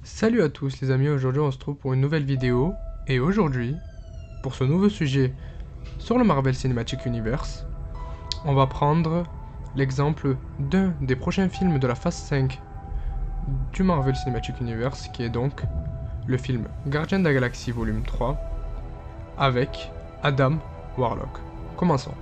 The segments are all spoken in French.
Salut à tous les amis, aujourd'hui on se trouve pour une nouvelle vidéo, et aujourd'hui, pour ce nouveau sujet sur le Marvel Cinematic Universe, on va prendre l'exemple d'un des prochains films de la phase 5 du Marvel Cinematic Universe, qui est donc le film Gardiens de la Galaxie Volume 3, avec Adam Warlock. Commençons.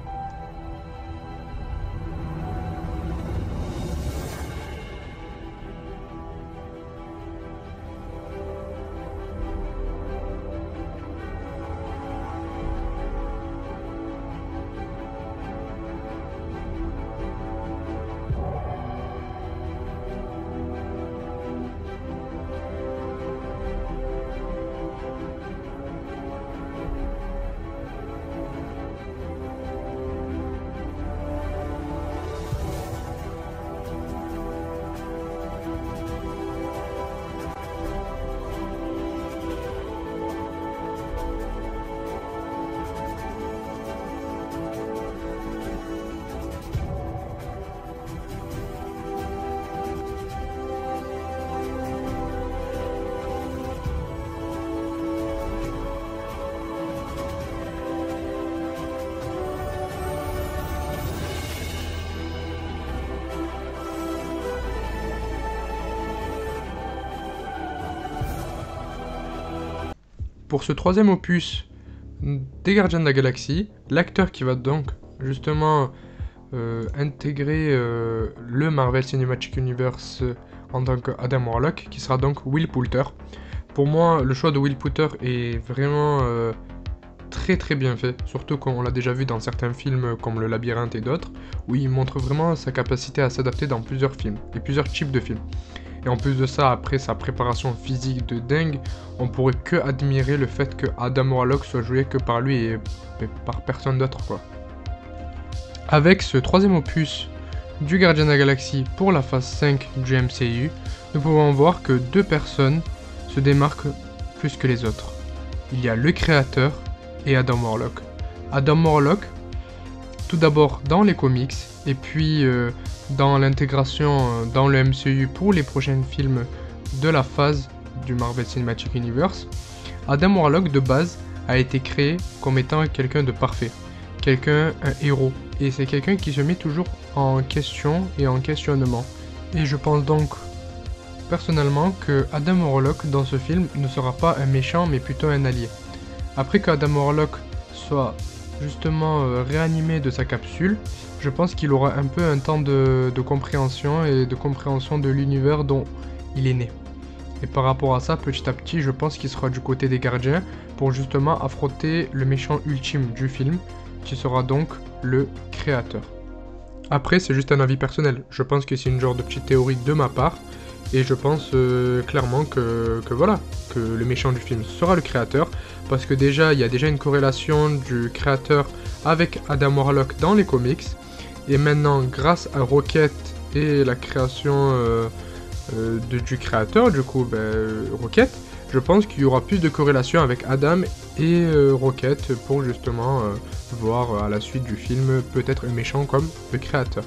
Pour ce troisième opus des Gardiens de la Galaxie, l'acteur qui va donc justement intégrer le Marvel Cinematic Universe en tant qu'Adam Warlock, qui sera donc Will Poulter. Pour moi, le choix de Will Poulter est vraiment très bien fait, surtout quand on l'a déjà vu dans certains films comme Le Labyrinthe et d'autres, où il montre vraiment sa capacité à s'adapter dans plusieurs films, et plusieurs types de films. Et en plus de ça, après sa préparation physique de dingue, on pourrait que admirer le fait que Adam Warlock soit joué que par lui et par personne d'autre, quoi. Avec ce troisième opus du Gardien de la Galaxie pour la phase 5 du MCU, nous pouvons voir que deux personnes se démarquent plus que les autres. Il y a le créateur et Adam Warlock. Adam Warlock, tout d'abord dans les comics, et puis dans l'intégration dans le MCU pour les prochains films de la phase du Marvel Cinematic Universe, Adam Warlock de base a été créé comme étant quelqu'un de parfait, un héros, et c'est quelqu'un qui se met toujours en question et en questionnement. Et je pense donc personnellement que Adam Warlock dans ce film ne sera pas un méchant mais plutôt un allié. Après qu'Adam Warlock soit justement réanimé de sa capsule, je pense qu'il aura un peu un temps de compréhension et de compréhension de l'univers dont il est né. Et par rapport à ça, petit à petit, je pense qu'il sera du côté des gardiens pour justement affronter le méchant ultime du film, qui sera donc le créateur. Après, c'est juste un avis personnel. Je pense que c'est une genre de petite théorie de ma part, et je pense clairement que voilà, que le méchant du film sera le créateur, parce que déjà, il y a déjà une corrélation du créateur avec Adam Warlock dans les comics, et maintenant, grâce à Rocket et la création du créateur, du coup, Rocket, je pense qu'il y aura plus de corrélation avec Adam et Rocket pour justement voir à la suite du film peut-être un méchant comme le créateur.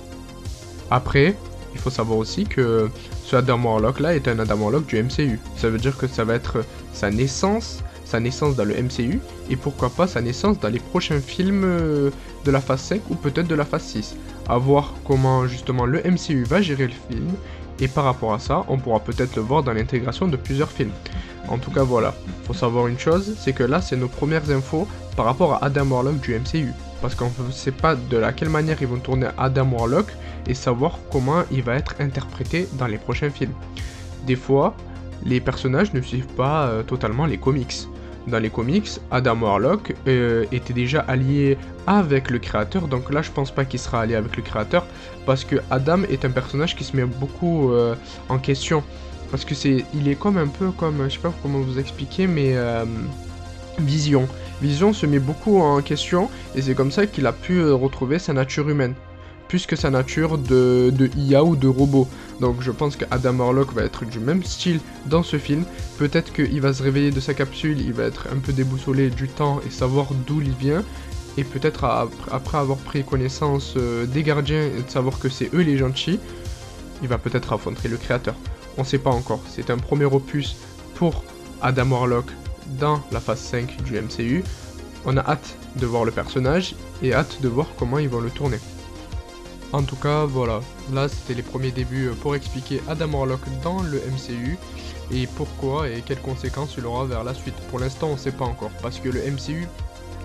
Après, il faut savoir aussi que ce Adam Warlock là est un Adam Warlock du MCU. Ça veut dire que ça va être sa naissance dans le MCU, et pourquoi pas sa naissance dans les prochains films de la phase 5 ou peut-être de la phase 6. À voir comment justement le MCU va gérer le film, et par rapport à ça, on pourra peut-être le voir dans l'intégration de plusieurs films. En tout cas voilà, faut savoir une chose, c'est que là c'est nos premières infos par rapport à Adam Warlock du MCU. Parce qu'on ne sait pas de quelle manière ils vont tourner Adam Warlock et savoir comment il va être interprété dans les prochains films. Des fois, les personnages ne suivent pas totalement les comics. Dans les comics, Adam Warlock était déjà allié avec le créateur, donc là je pense pas qu'il sera allié avec le créateur, parce que Adam est un personnage qui se met beaucoup en question. Parce que il est comme un peu comme, je sais pas comment vous expliquer, mais Vision. Vision se met beaucoup en question, et c'est comme ça qu'il a pu retrouver sa nature humaine, plus que sa nature de IA ou de robot. Donc je pense que Adam Warlock va être du même style dans ce film. Peut-être qu'il va se réveiller de sa capsule, il va être un peu déboussolé du temps et savoir d'où il vient. Et peut-être après avoir pris connaissance des gardiens et de savoir que c'est eux les gentils, il va peut-être affronter le créateur. on sait pas encore. C'est un premier opus pour Adam Warlock dans la phase 5 du MCU. On a hâte de voir le personnage et hâte de voir comment ils vont le tourner. En tout cas, voilà, là c'était les premiers débuts pour expliquer Adam Warlock dans le MCU et pourquoi et quelles conséquences il aura vers la suite. Pour l'instant, on sait pas encore parce que le MCU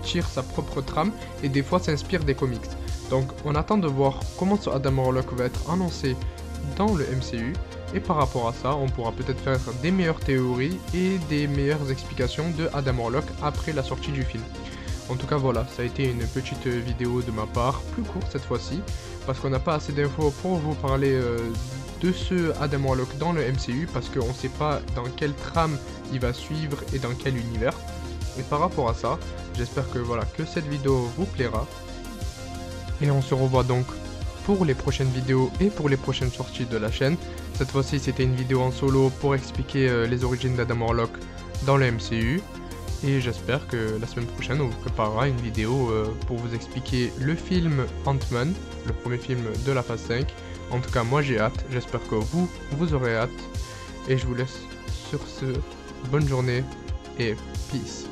tire sa propre trame et des fois s'inspire des comics. Donc on attend de voir comment ce Adam Warlock va être annoncé dans le MCU et par rapport à ça, on pourra peut-être faire des meilleures théories et des meilleures explications de Adam Warlock après la sortie du film. En tout cas voilà, ça a été une petite vidéo de ma part, plus courte cette fois-ci, parce qu'on n'a pas assez d'infos pour vous parler de ce Adam Warlock dans le MCU, parce qu'on ne sait pas dans quelle trame il va suivre et dans quel univers. Et par rapport à ça, j'espère que voilà, que cette vidéo vous plaira. Et on se revoit donc pour les prochaines vidéos et pour les prochaines sorties de la chaîne. Cette fois-ci c'était une vidéo en solo pour expliquer les origines d'Adam Warlock dans le MCU. Et j'espère que la semaine prochaine on vous préparera une vidéo pour vous expliquer le film Ant-Man, le premier film de la phase 5. En tout cas moi j'ai hâte, j'espère que vous aurez hâte. Et je vous laisse sur ce, bonne journée et peace.